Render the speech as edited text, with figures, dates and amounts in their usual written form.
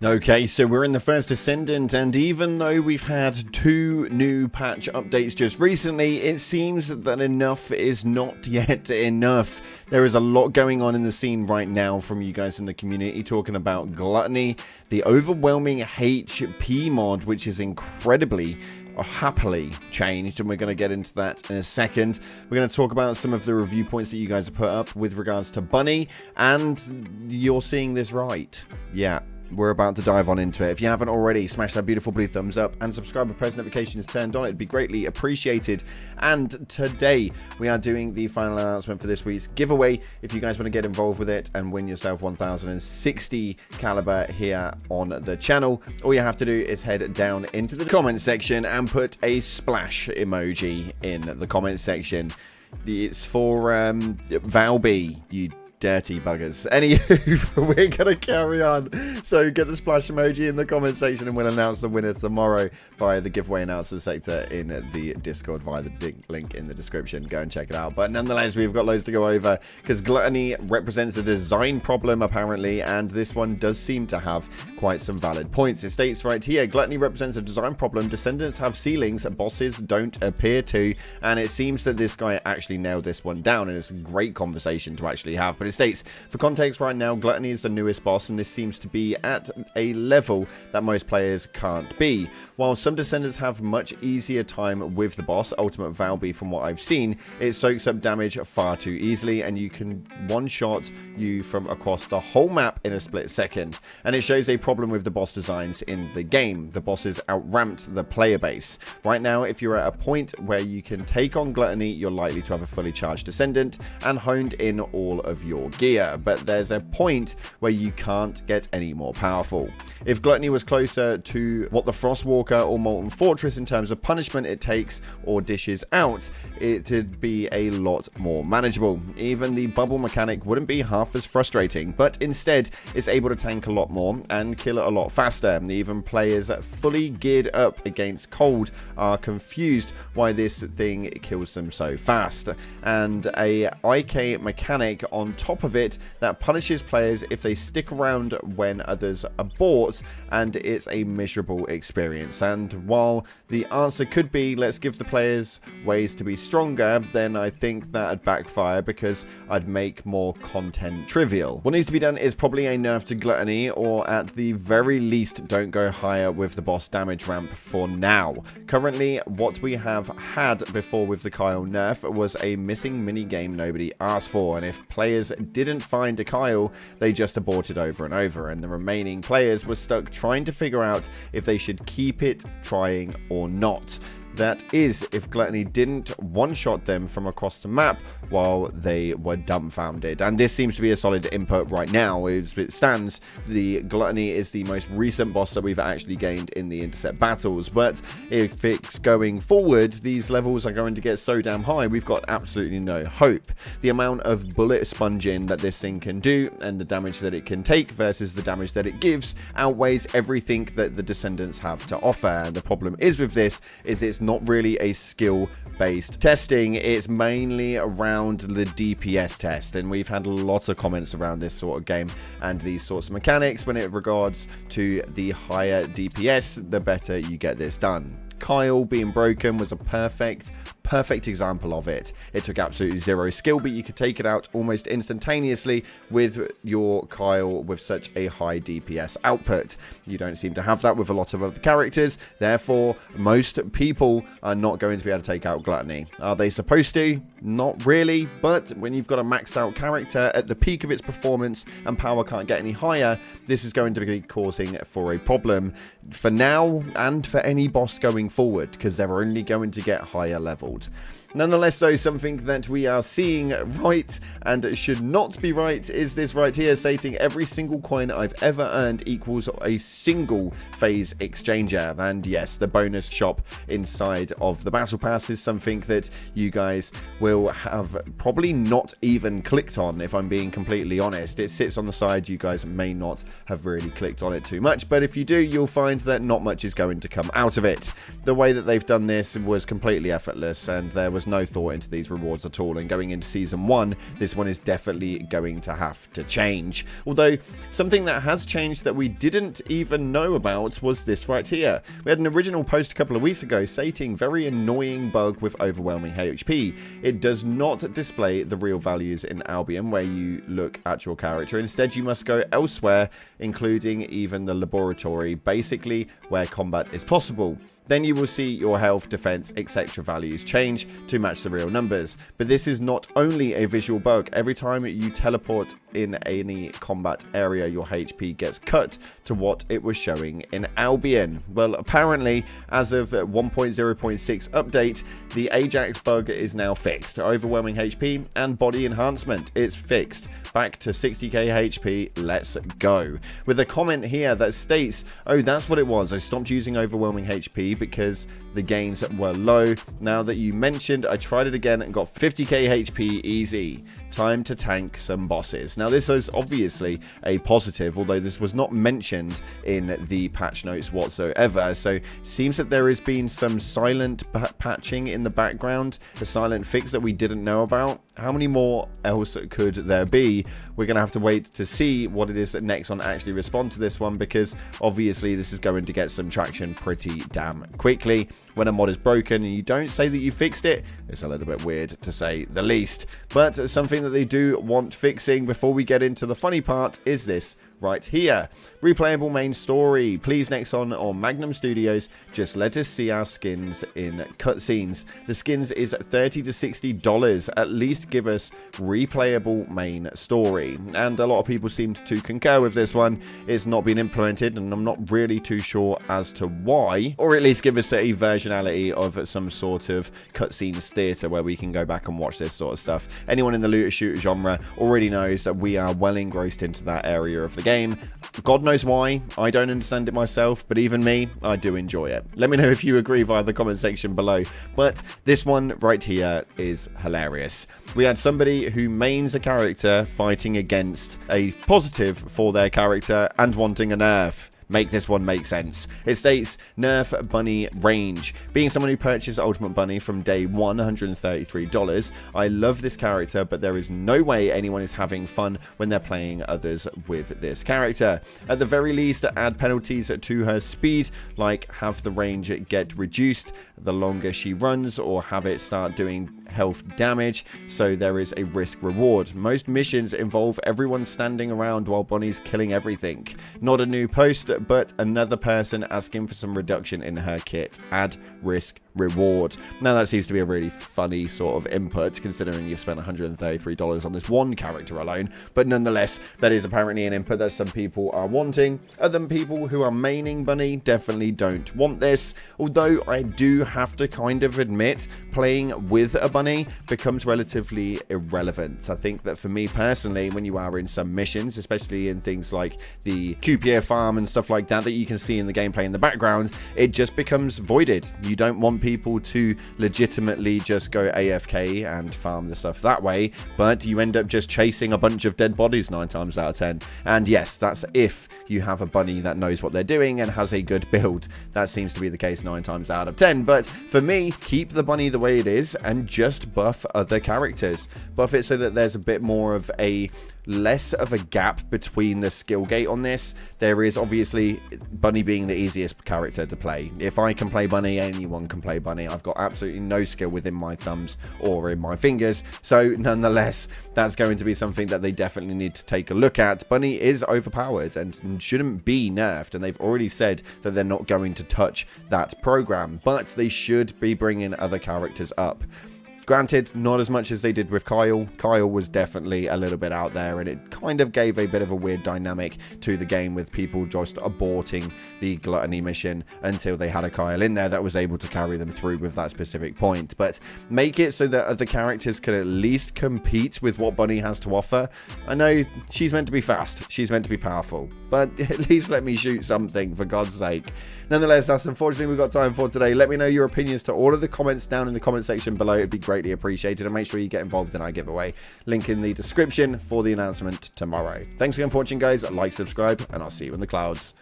Okay, so we're in the first Descendant, and even though we've had 2 new patch updates just recently, it seems that enough is not yet enough. There is a lot going on in the scene right now from you guys in the community talking about Gluttony, the overwhelming HP mod, which is incredibly happily changed, and we're going to get into that in a second. We're going to talk about some of the review points that you guys have put up with regards to Bunny, and you're seeing this right. Yeah. We're about to dive on into it. If you haven't already, smash that beautiful blue thumbs up and subscribe with post notifications turned on. It'd be greatly appreciated. And today we are doing the final announcement for this week's giveaway. If you guys want to get involved with it and win yourself 1060 caliber here on the channel, all you have to do is head down into the comment section and put a splash emoji in the comment section. It's for Valby, you dirty buggers. Anywho, we're gonna carry on. So get the splash emoji in the comment section and we'll announce the winner tomorrow via the giveaway announcement sector in the Discord via the link in the description. Go and check it out. But nonetheless, we've got loads to go over because Gluttony represents a design problem apparently, and this one does seem to have quite some valid points. It states right here, Gluttony represents a design problem. Descendants have ceilings, bosses don't appear to, and it seems that this guy actually nailed this one down, and it's a great conversation to actually have. But it states, for context right now, Gluttony is the newest boss, and this seems to be at a level that most players can't be. While some Descendants have much easier time with the boss, Ultimate Valby, from what I've seen, it soaks up damage far too easily, and you can one-shot you from across the whole map in a split second. And it shows a problem with the boss designs in the game. The bosses outramped the player base. Right now, if you're at a point where you can take on Gluttony, you're likely to have a fully charged Descendant and honed in all of your gear, but there's a point where you can't get any more powerful. If Gluttony was closer to what the Frostwalker or Molten Fortress in terms of punishment it takes or dishes out, it'd be a lot more manageable. Even the bubble mechanic wouldn't be half as frustrating, but instead it's able to tank a lot more and kill it a lot faster. Even players fully geared up against cold are confused why this thing kills them so fast, and a IK mechanic on top of it that punishes players if they stick around when others abort, and it's a miserable experience. And while the answer could be let's give the players ways to be stronger, then I think that'd backfire because I'd make more content trivial. What needs to be done is probably a nerf to Gluttony, or at the very least don't go higher with the boss damage ramp for now. Currently, what we have had before with the Kyle nerf was a missing minigame nobody asked for, and if players didn't find a Kyle, they just aborted over and over, and the remaining players were stuck trying to figure out if they should keep it trying or not. That is, if Gluttony didn't one-shot them from across the map while they were dumbfounded. And this seems to be a solid input right now. As it stands, the Gluttony is the most recent boss that we've actually gained in the intercept battles. But if it's going forward, these levels are going to get so damn high, we've got absolutely no hope. The amount of bullet sponging that this thing can do and the damage that it can take versus the damage that it gives outweighs everything that the Descendants have to offer. And the problem is with this is it's not really a skill-based testing, it's mainly around the DPS test, and we've had lots of comments around this sort of game and these sorts of mechanics when it regards to the higher DPS, the better you get this done. Kyle being broken was a perfect example of it. It took absolutely zero skill, but you could take it out almost instantaneously with your Kyle with such a high DPS output. You don't seem to have that with a lot of other characters, therefore most people are not going to be able to take out Gluttony. Are they supposed to? Not really, but when you've got a maxed out character at the peak of its performance and power can't get any higher, this is going to be causing for a problem for now and for any boss going forward, because they're only going to get higher leveled. Nonetheless, though, something that we are seeing right and should not be right is this right here, stating every single coin I've ever earned equals a single phase exchanger. And yes, the bonus shop inside of the battle pass is something that you guys will have probably not even clicked on, if I'm being completely honest. It sits on the side, you guys may not have really clicked on it too much, but if you do, you'll find that not much is going to come out of it. The way that they've done this was completely effortless, and there was was no thought into these rewards at all, and going into Season 1, this one is definitely going to have to change. Although, something that has changed that we didn't even know about was this right here. We had an original post a couple of weeks ago stating, very annoying bug with overwhelming HP. It does not display the real values in Albion where you look at your character. Instead, you must go elsewhere, including even the laboratory, basically where combat is possible. Then you will see your health, defense, etc. values change to match the real numbers. But this is not only a visual bug. Every time you teleport in any combat area, your HP gets cut to what it was showing in Albion. Well, apparently, as of 1.0.6 update, the Ajax bug is now fixed. Overwhelming HP and body enhancement is fixed. Back to 60k HP, let's go. With a comment here that states, oh, that's what it was. I stopped using overwhelming HP because the gains were low. Now that you mentioned, I tried it again and got 50k HP easy. Time to tank some bosses. Now, this is obviously a positive, although this was not mentioned in the patch notes whatsoever. So, seems that there has been some silent patching in the background, a silent fix that we didn't know about. How many more else could there be? We're going to have to wait to see what it is that Nexon actually respond to this one, because obviously this is going to get some traction pretty damn quickly. When a mod is broken and you don't say that you fixed it, it's a little bit weird to say the least. But something that they do want fixing before we get into the funny part is this right here. Replayable main story. Please, Nexon or Magnum Studios, just let us see our skins in cutscenes. The skins is $30 to $60. At least give us replayable main story. And a lot of people seemed to concur with this one. It's not been implemented, and I'm not really too sure as to why. Or at least give us a versionality of some sort of cutscenes theatre where we can go back and watch this sort of stuff. Anyone in the looter shooter genre already knows that we are well engrossed into that area of the game. God knows why. I don't understand it myself, but even me, I do enjoy it. Let me know if you agree via the comment section below. But this one right here is hilarious. We had somebody who mains a character fighting against a positive for their character and wanting a nerf. Make this one make sense. It states Nerf Bunny range. Being someone who purchased Ultimate Bunny from day one, $133, I love this character, but there is no way anyone is having fun when they're playing others with this character. At the very least, add penalties to her speed, like have the range get reduced the longer she runs, or have it start doing health damage, so there is a risk reward. Most missions involve everyone standing around while Bunny's killing everything. Not a new post, but another person asking for some reduction in her kit. Add risk reward. Now that seems to be a really funny sort of input, considering you've spent $133 on this one character alone, but nonetheless, that is apparently an input that some people are wanting. Other people who are maining Bunny definitely don't want this, although I do have to kind of admit, playing with a Bunny becomes relatively irrelevant. I think that for me personally, when you are in some missions, especially in things like the Cupier farm and stuff like that you can see in the gameplay in the background, it just becomes voided. You don't want people to legitimately just go AFK and farm the stuff that way, but you end up just chasing a bunch of dead bodies 9 times out of 10. And yes, that's if you have a Bunny that knows what they're doing and has a good build. That seems to be the case 9 times out of 10. But for me, keep the Bunny the way it is and just buff other characters. Buff it so that there's a bit more of a less of a gap between the skill gate on this. There is obviously Bunny being the easiest character to play. If I can play Bunny, anyone can play Bunny. I've got absolutely no skill within my thumbs or in my fingers, so nonetheless, that's going to be something that they definitely need to take a look at. Bunny is overpowered and shouldn't be nerfed, and they've already said that they're not going to touch that program, but they should be bringing other characters up. Granted, not as much as they did with Kyle. Kyle was definitely a little bit out there, and it kind of gave a bit of a weird dynamic to the game with people just aborting the Gluttony mission until they had a Kyle in there that was able to carry them through with that specific point. But make it so that other characters can at least compete with what Bunny has to offer. I know she's meant to be fast, she's meant to be powerful, but at least let me shoot something, for God's sake. Nonetheless, that's unfortunately we've got time for today. Let me know your opinions to all of the comments down in the comment section below. It'd be greatly appreciated, and make sure you get involved in our giveaway. Link in the description for the announcement tomorrow. Thanks again for watching, guys. Like, subscribe, and I'll see you in the clouds.